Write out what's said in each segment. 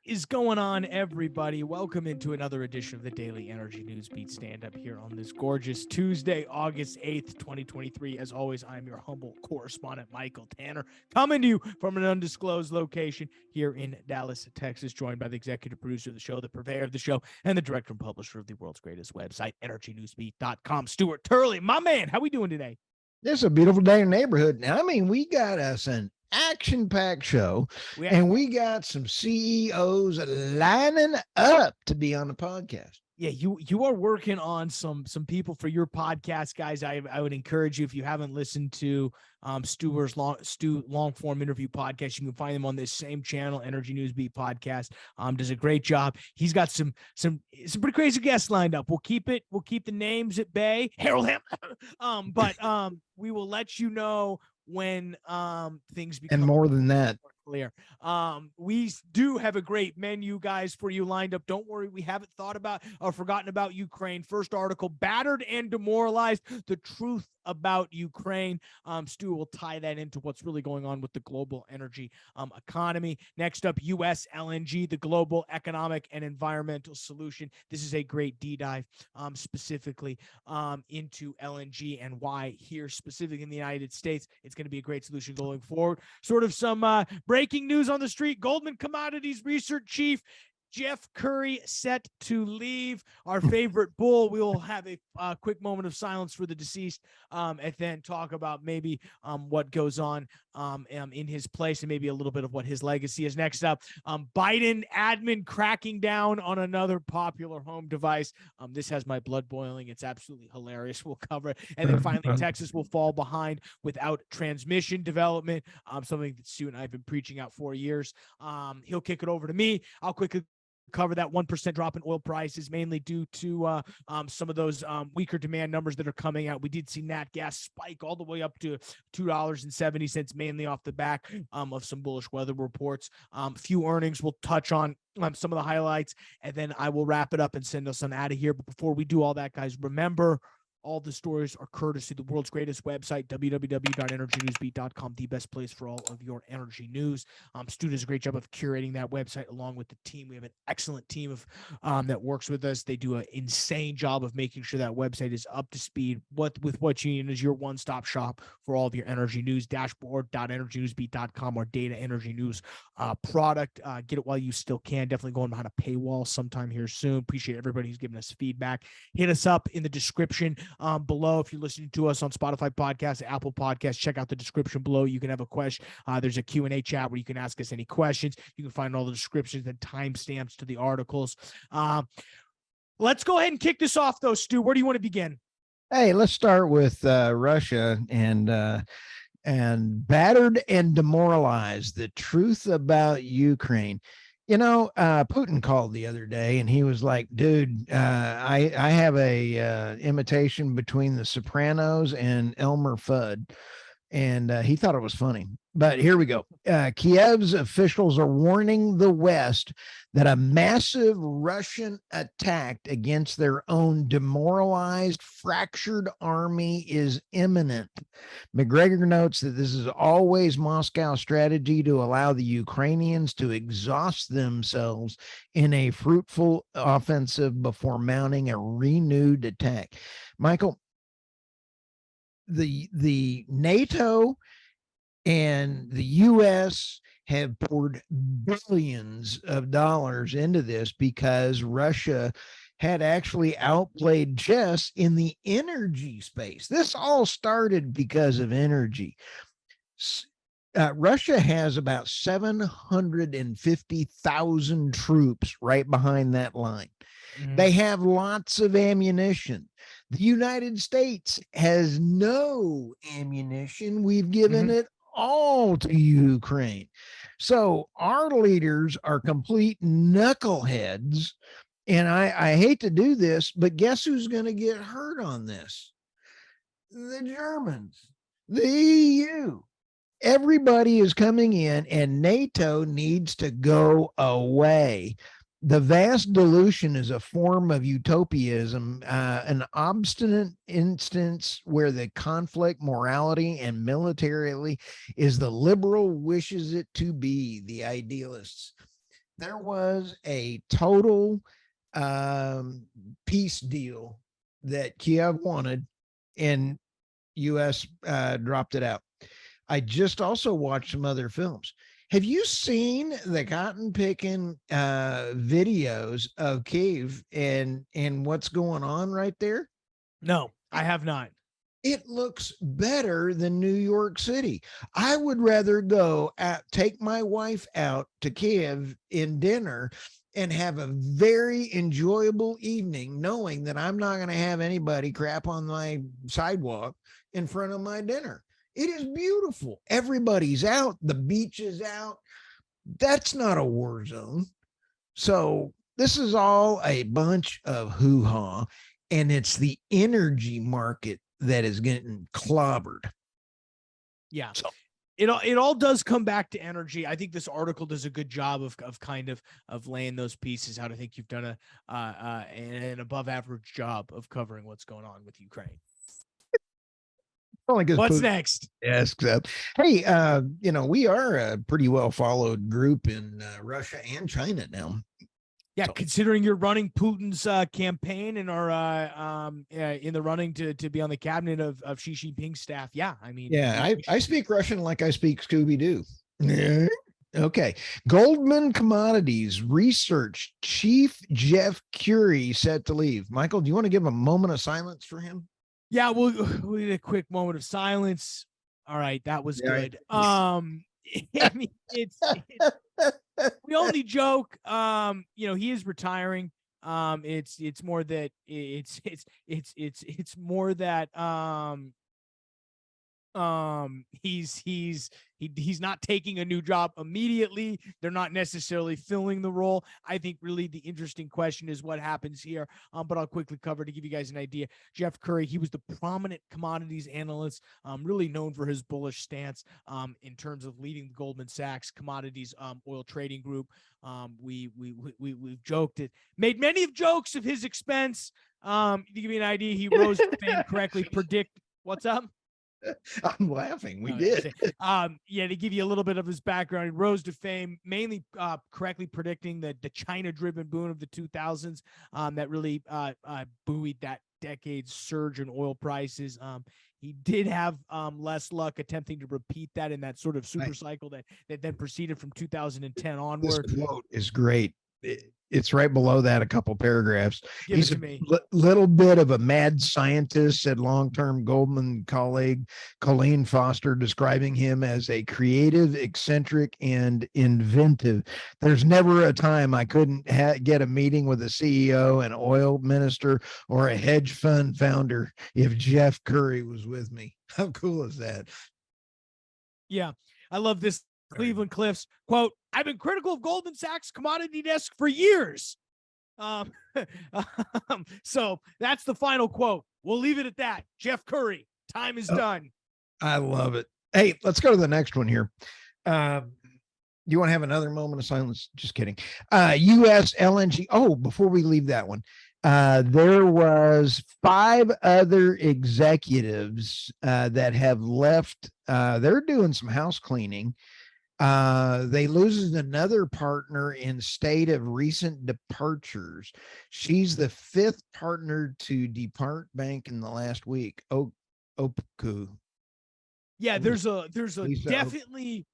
is going on, everybody? Welcome into another edition of the Daily Energy News Beat Stand-Up here on this gorgeous Tuesday, August 8th, 2023. As always, I'm your humble correspondent, Michael Tanner, coming to you from an undisclosed location here in Dallas, Texas, joined by the executive producer of the show, the purveyor of the show, and the director and publisher of the world's greatest website, EnergyNewsBeat.com, Stuart Turley. My man, how we doing today? It's a beautiful day in the neighborhood. Now, I mean, we got us an action-packed show, and we got some CEOs lining up to be on the podcast. Yeah, you are working on some people for your podcast, guys. I would encourage you, if you haven't listened to Stu's long form interview podcast, you can find them on this same channel, Energy News Beat Podcast. Does a great job. He's got some pretty crazy guests lined up. We'll keep the names at bay. Harold Ham. But we will let you know when things become and more than that. Clear. We do have a great menu, guys, for you lined up. Don't worry, we haven't thought about or forgotten about Ukraine. First article, Battered and Demoralized, the truth about Ukraine. Stu will tie that into what's really going on with the global energy economy. Next up, U.S. LNG, the global economic and environmental solution. This is a great deep dive specifically into LNG and why here specifically in the United States, it's going to be a great solution going forward. Sort of some breaking news on the street. Goldman Commodities Research Chief Jeff Curie set to leave. Our favorite bull. We will have a quick moment of silence for the deceased, and then talk about maybe what goes on in his place and maybe a little bit of what his legacy is. Next up, Biden admin cracking down on another popular home device. This has my blood boiling. It's absolutely hilarious. We'll cover it. And then finally, Texas will fall behind without transmission development, something that Stu and I have been preaching out for years. He'll kick it over to me. I'll quickly cover that 1% drop in oil prices, mainly due to some of those weaker demand numbers that are coming out. We did see nat gas spike all the way up to $2.70, mainly off the back of some bullish weather reports. Few earnings we'll touch on some of the highlights, and then I will wrap it up and send us on out of here. But before we do all that, guys, remember, all the stories are courtesy of the world's greatest website, www.energynewsbeat.com, the best place for all of your energy news. Stu does a great job of curating that website along with the team. We have an excellent team of that works with us. They do an insane job of making sure that website is up to speed with what you need as your one-stop shop for all of your energy news. Dashboard.energynewsbeat.com, or data energy news product. Get it while you still can. Definitely going behind a paywall sometime here soon. Appreciate everybody who's giving us feedback. Hit us up in the description below. If you're listening to us on Spotify Podcasts, Apple Podcasts, check out the description below. You can have a question. There's a Q&A chat where you can ask us any questions. You can find all the descriptions and timestamps to the articles. Let's go ahead and kick this off, though, Stu. Where do you want to begin? Hey, let's start with Russia and battered and demoralized, the truth about Ukraine. You know, Putin called the other day and he was like, dude, I have a imitation between the Sopranos and Elmer Fudd. And he thought it was funny. But here we go. Kiev's officials are warning the West that a massive Russian attack against their own demoralized, fractured army is imminent. McGregor notes that this is always Moscow's strategy to allow the Ukrainians to exhaust themselves in a fruitful offensive before mounting a renewed attack. Michael, the NATO and the U.S. have poured billions of dollars into this because Russia had actually outplayed chess in the energy space. This all started because of energy. Russia has about 750,000 troops right behind that line. They have lots of ammunition. The United States has no ammunition. We've given it all to Ukraine. So our leaders are complete knuckleheads. And I hate to do this, but guess who's going to get hurt on this? The Germans, the EU. Everybody is coming in, and NATO needs to go away. The vast dilution is a form of utopianism, an obstinate instance where the conflict, morality, and militarily is the liberal wishes it to be, the idealists. there was a total peace deal that Kiev wanted, and U.S. Dropped it out. I just also watched some other films. Have you seen the cotton picking videos of Kiev and what's going on right there? No, I have not. It looks better than New York City. I would rather go take my wife out to Kiev in dinner and have a very enjoyable evening, knowing that I'm not going to have anybody crap on my sidewalk in front of my dinner. It is beautiful. Everybody's out. The beach is out. That's not a war zone. So this is all a bunch of hoo-ha, and it's the energy market that is getting clobbered. Yeah. So it all does come back to energy. I think this article does a good job of kind of laying those pieces out. I think you've done an above average job of covering what's going on with Ukraine. What's next? Yes. Hey, we are a pretty well followed group in Russia and China now. Yeah, so, considering you're running Putin's campaign and are in the running to be on the cabinet of Xi Jinping's staff. Yeah, I mean, yeah, I speak Russian like I speak Scooby-Doo. Okay. Goldman Commodities research chief Jeff Curie set to leave. Michael, do you want to give a moment of silence for him? Yeah, we'll need a quick moment of silence. All right, that was good. I mean, it's we only joke. He is retiring. It's more that it's more that he's not taking a new job immediately. They're not necessarily filling the role. I think really the interesting question is what happens here. But I'll quickly cover to give you guys an idea. Jeff Curie, he was the prominent commodities analyst, really known for his bullish stance in terms of leading the Goldman Sachs commodities oil trading group. We've joked it, made many of jokes of his expense. To give you an idea, he rose to fame, correctly predict what's up. I'm laughing. We did. To give you a little bit of his background, he rose to fame mainly correctly predicting the China-driven boom of the 2000s that really buoyed that decade's surge in oil prices. He did have less luck attempting to repeat that in that sort of super cycle that then proceeded from 2010 onward. This quote is great. It's right below that, a couple paragraphs. He's a little bit of a mad scientist, said long-term Goldman colleague Colleen Foster, describing him as a creative, eccentric, and inventive. There's never a time I couldn't get a meeting with a CEO, an oil minister, or a hedge fund founder if Jeff Curie was with me. How cool is that? Yeah, I love this. Cleveland Cliffs quote, I've been critical of Goldman Sachs commodity desk for years. So that's the final quote. We'll leave it at that. Jeff Curie, time is done. I love it. Hey, let's go to the next one here. You want to have another moment of silence? Just kidding. U.S. LNG. Oh, before we leave that one, there was 5 other executives that have left. They're doing some house cleaning. They loses another partner in state of recent departures. She's the 5th partner to depart bank in the last week. Opku. Yeah, there's a definitely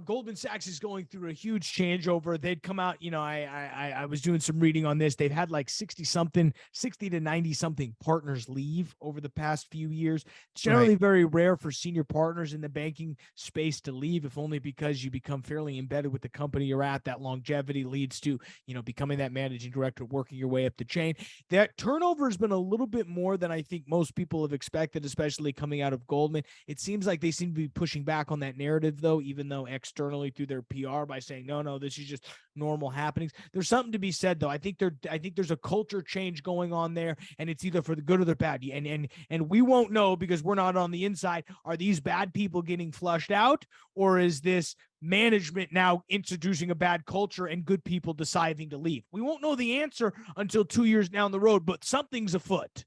Goldman Sachs is going through a huge changeover. They'd come out, I was doing some reading on this. They've had like 60 to 90 something partners leave over the past few years. It's generally very rare for senior partners in the banking space to leave, if only because you become fairly embedded with the company you're at. That longevity leads to, becoming that managing director, working your way up the chain. That turnover has been a little bit more than I think most people have expected, especially coming out of Goldman. It seems like they seem to be pushing back on that narrative, though, even though externally through their PR by saying, no, this is just normal happenings. There's something to be said, though. I think there's a culture change going on there, and it's either for the good or the bad. And we won't know because we're not on the inside. Are these bad people getting flushed out, or is this management now introducing a bad culture and good people deciding to leave? We won't know the answer until 2 years down the road, but something's afoot.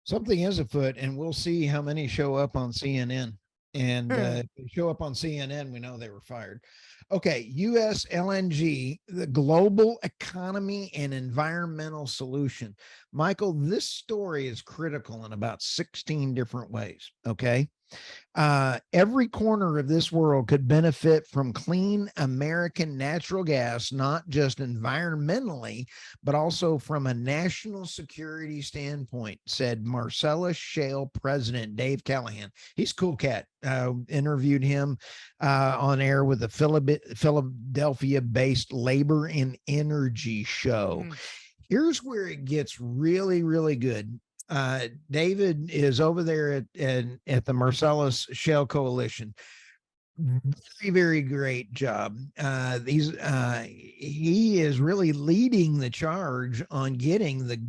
Something is afoot, and we'll see how many show up on CNN. And if they show up on CNN, we know they were fired. Okay, U.S. LNG, the global economy and environmental solution. Michael, this story is critical in about 16 different ways. Okay. Every corner of this world could benefit from clean American natural gas, not just environmentally, but also from a national security standpoint, said Marcellus Shale President Dave Callahan. He's a cool cat. Interviewed him on air with the Philadelphia-based Labor and Energy Show. Here's where it gets really, really good. David is over there at the Marcellus Shale Coalition. Very, very great job. He is really leading the charge on getting the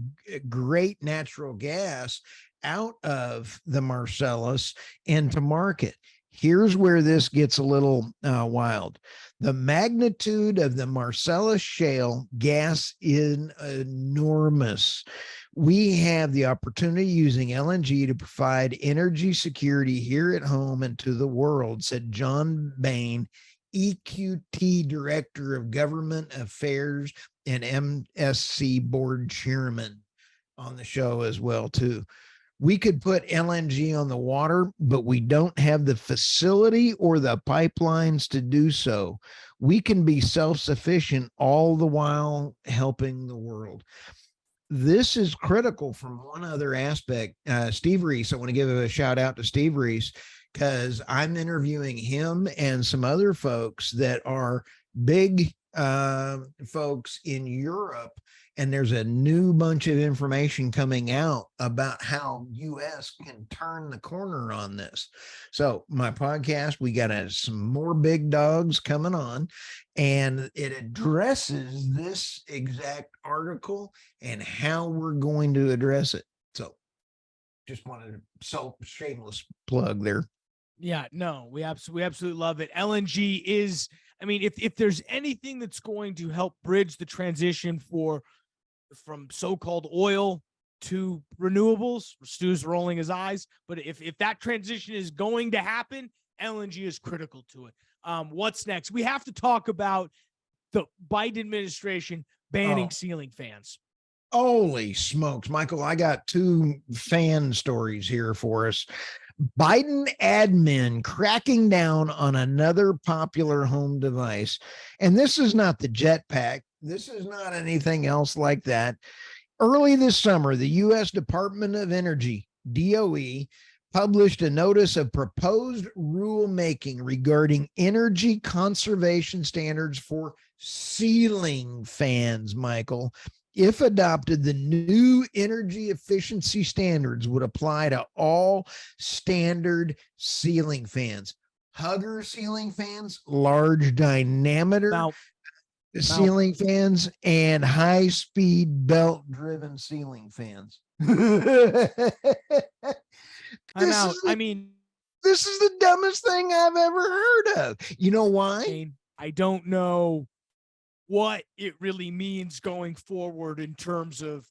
great natural gas out of the Marcellus into market. Here's where this gets a little wild. The magnitude of the Marcellus Shale gas is enormous. We have the opportunity using LNG to provide energy security here at home and to the world, said John Bain, EQT Director of Government Affairs and MSC Board Chairman, on the show as well, too. We could put LNG on the water, but we don't have the facility or the pipelines to do so. We can be self-sufficient all the while helping the world. This is critical from one other aspect. Steve Reese, I want to give a shout out to Steve Reese because I'm interviewing him and some other folks that are big folks in Europe. And there's a new bunch of information coming out about how U.S. can turn the corner on this. So my podcast, we got some more big dogs coming on, and it addresses this exact article and how we're going to address it. So just wanted to shameless plug there. Yeah, no, we absolutely love it. LNG is, I mean, if there's anything that's going to help bridge the transition from so-called oil to renewables, Stu's rolling his eyes, but if that transition is going to happen, LNG is critical to it. What's next? We have to talk about the Biden administration banning ceiling fans. Holy smokes, Michael, I got two fan stories here for us. Biden admin cracking down on another popular home device. And this is not the jetpack. This is not anything else like that. Early this summer, the U.S. Department of Energy, DOE, published a notice of proposed rulemaking regarding energy conservation standards for ceiling fans, Michael. If adopted, the new energy efficiency standards would apply to all standard ceiling fans. Hugger ceiling fans, large diameter ceiling fans, and high-speed belt-driven ceiling fans. This is the dumbest thing I've ever heard of. You know why? I don't know what it really means going forward in terms of,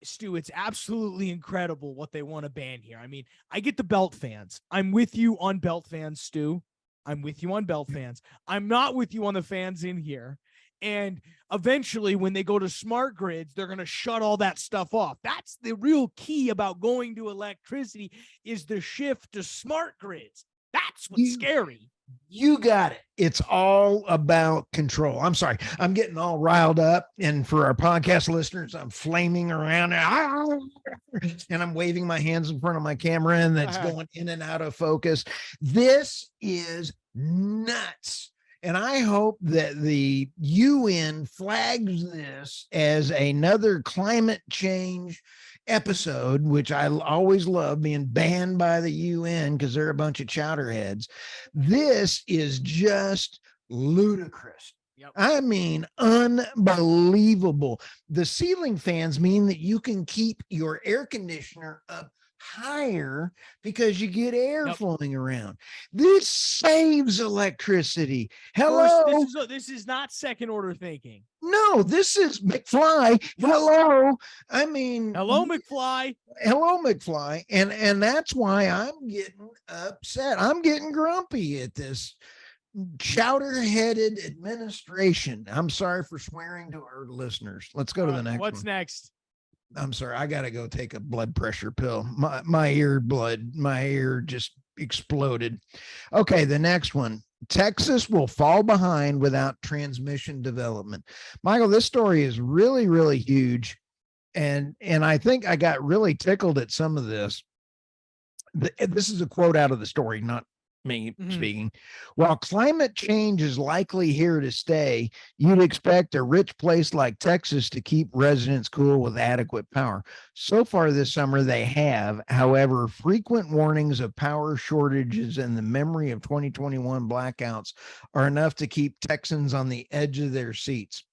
Stu, it's absolutely incredible what they want to ban here. I get the belt fans. I'm with you on belt fans, Stu. I'm with you on belt fans. I'm not with you on the fans in here. And eventually, when they go to smart grids, they're going to shut all that stuff off. That's the real key about going to electricity, is the shift to smart grids. That's what's scary. You got it. It's all about control. I'm sorry. I'm getting all riled up. And for our podcast listeners, I'm flaming around and I'm waving my hands in front of my camera, and that's going in and out of focus. This is nuts. And I hope that the UN flags this as another climate change episode, which I always love being banned by the UN because they're a bunch of chowderheads. This is just ludicrous. Yep. Unbelievable. The ceiling fans mean that you can keep your air conditioner up higher because you get air Yep. flowing around. This saves electricity. First, Hello. this is not second order thinking. No, this is McFly. Hello. I mean, Hello, McFly. hello, McFly. And that's why I'm getting upset. I'm getting grumpy at this chowder-headed administration. I'm sorry for swearing to our listeners. Let's go to the next What's one. next? I'm sorry. I got to go take a blood pressure pill. My ear just exploded. Okay, the next one. Texas will fall behind without transmission development. Michael, this story is really, really huge. And I think I got really tickled at some of this. This is a quote out of the story, not me speaking. While climate change is likely here to stay, you'd expect a rich place like Texas to keep residents cool with adequate power. So far this summer, they have. However, frequent warnings of power shortages and the memory of 2021 blackouts are enough to keep Texans on the edge of their seats.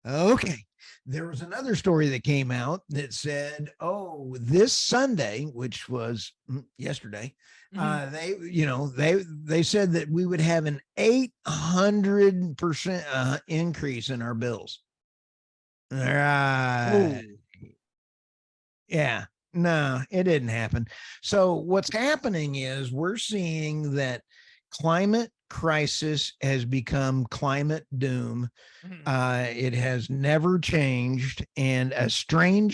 Okay. There was another story that came out that said, oh, this Sunday, which was yesterday, they said that we would have an 800% increase in our bills. Right. Yeah. No, it didn't happen. So what's happening is we're seeing that climate crisis has become climate doom. It has never changed, and a strained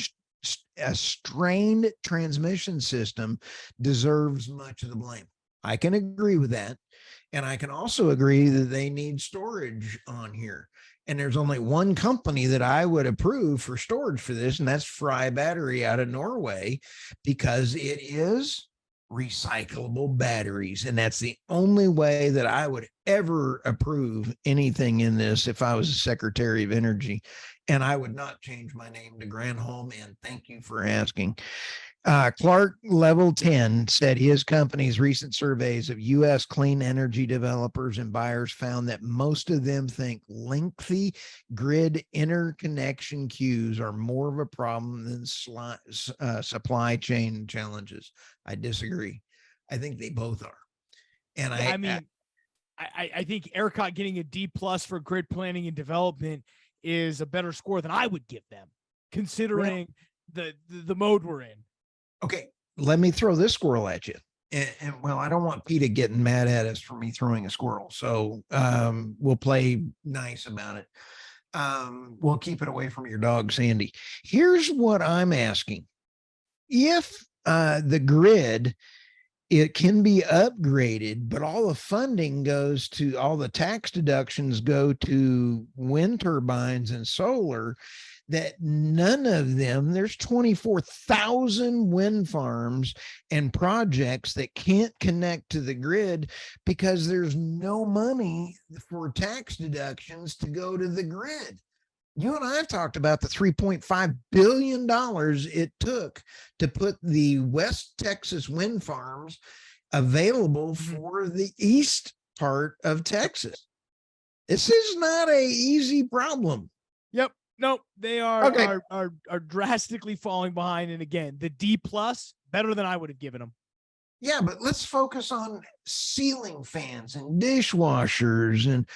transmission system deserves much of the blame. I can agree with that. And I can also agree that they need storage on here. And there's only one company that I would approve for storage for this, and that's Fry Battery out of Norway, because it is recyclable batteries. And that's the only way that I would ever approve anything in this if I was a Secretary of Energy. And I would not change my name to Granholm. And thank you for asking. Clark Level 10 said his company's recent surveys of U.S. clean energy developers and buyers found that most of them think lengthy grid interconnection queues are more of a problem than supply chain challenges. I disagree. I think they both are. And I think ERCOT getting a D+ for grid planning and development is a better score than I would give them, considering the mode we're in. Okay, let me throw this squirrel at you. And well, I don't want PETA getting mad at us for me throwing a squirrel. So we'll play nice about it. We'll keep it away from your dog, Sandy. Here's what I'm asking. If the grid, it can be upgraded, but all the funding goes to, all the tax deductions go to wind turbines and solar, that none of them, there's 24,000 wind farms and projects that can't connect to the grid because there's no money for tax deductions to go to the grid. You and I have talked about the $3.5 billion it took to put the West Texas wind farms available for the east part of Texas. This is not an easy problem. Yep. Nope. They are drastically falling behind. And again, the D+ better than I would have given them. Yeah, but let's focus on ceiling fans and dishwashers and,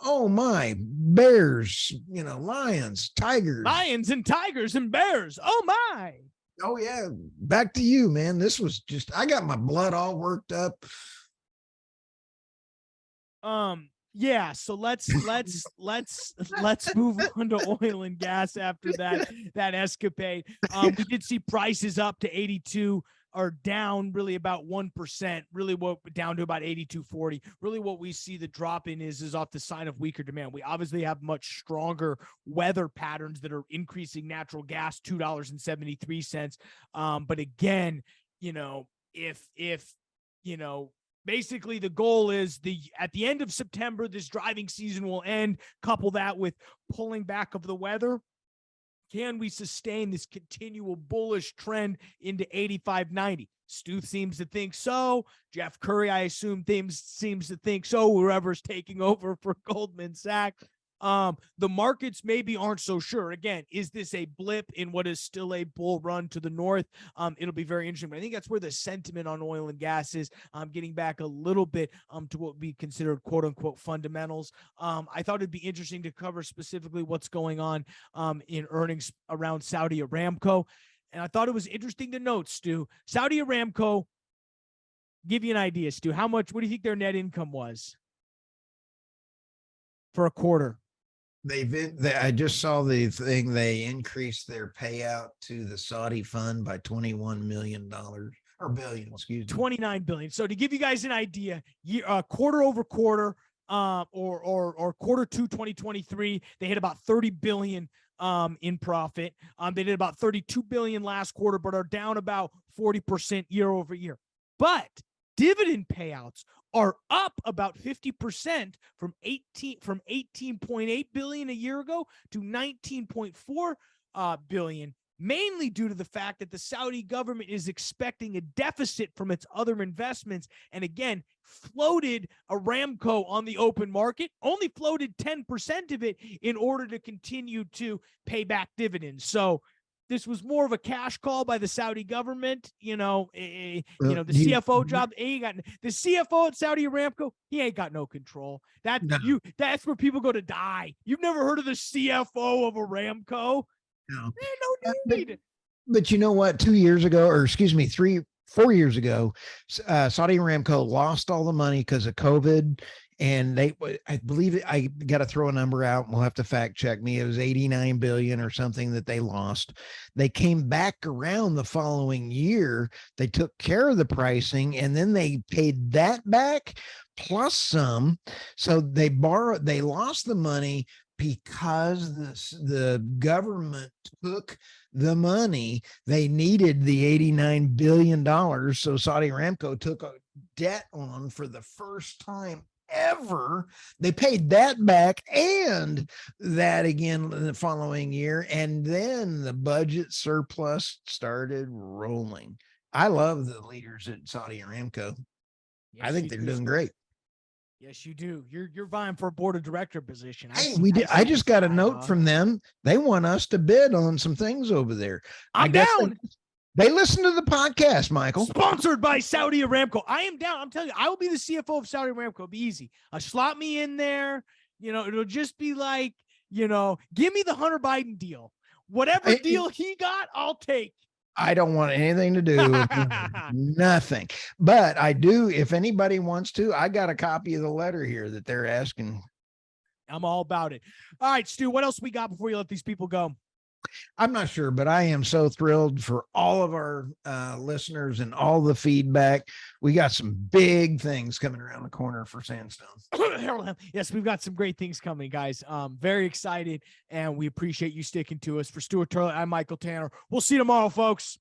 oh my, bears, lions, tigers. Lions and tigers and bears. Oh my. Oh yeah. Back to you, man. This was just, I got my blood all worked up. Yeah, so let's move on to oil and gas after that escapade. We did see prices up to 82, or down really about 1%, really down to about 82.40. Really what we see the drop in is off the sign of weaker demand. We obviously have much stronger weather patterns that are increasing natural gas $2.73. But again, if basically the goal is at the end of September, this driving season will end. Couple that with pulling back of the weather. Can we sustain this continual bullish trend into 85.90? Stu seems to think so. Jeff Curie, I assume, seems to think so. Whoever's taking over for Goldman Sachs. The markets maybe aren't so sure. Again, is this a blip in what is still a bull run to the north? It'll be very interesting. But I think that's where the sentiment on oil and gas is. Getting back a little bit to what we consider quote unquote fundamentals. I thought it'd be interesting to cover specifically what's going on in earnings around Saudi Aramco. And I thought it was interesting to note, Stu, Saudi Aramco, give you an idea, Stu, what do you think their net income was for a quarter? I just saw the thing. They increased their payout to the Saudi fund by $21 million or billion, excuse me. 29 billion. So to give you guys an idea, quarter over quarter, or quarter two 2023, they hit about 30 billion in profit. They did about 32 billion last quarter, but are down about 40% year over year. But dividend payouts are up about 50% from 18.8 billion a year ago to 19.4 billion, mainly due to the fact that the Saudi government is expecting a deficit from its other investments. And again, floated Aramco on the open market, only floated 10% of it in order to continue to pay back dividends. So this was more of a cash call by the Saudi government. The CFO job. The CFO at Saudi Aramco, he ain't got no control. That's where people go to die. You've never heard of the CFO of Aramco? No. No need. But you know what? 2 years ago, or excuse me, 4 years ago, Saudi Aramco lost all the money because of COVID. And I believe I got to throw a number out. We'll have to fact check me. It was 89 billion or something that they lost. They came back around the following year. They took care of the pricing and then they paid that back plus some. So they lost the money because the government took the money. They needed the $89 billion. So Saudi Aramco took a debt on for the first time ever. They paid that back and that again the following year. And then the budget surplus started rolling. I love the leaders at Saudi Aramco. Yes, I think they're doing great. Yes, you do. You're vying for a board of director position. I just got a note from them. They want us to bid on some things over there. I'm down. They listen to the podcast, Michael. Sponsored by Saudi Aramco. I am down. I'm telling you, I will be the CFO of Saudi Aramco. It'll be easy. Slot me in there. It'll just be like, give me the Hunter Biden deal. Whatever deal he got, I'll take. I don't want anything to do with nothing. But I do, if anybody wants to, I got a copy of the letter here that they're asking. I'm all about it. All right, Stu, what else we got before you let these people go? I'm not sure, but I am so thrilled for all of our listeners and all the feedback. We got some big things coming around the corner for Sandstone. Yes, we've got some great things coming, guys. Very excited, and we appreciate you sticking to us. For Stuart Turley, I'm Michael Tanner. We'll see you tomorrow, folks.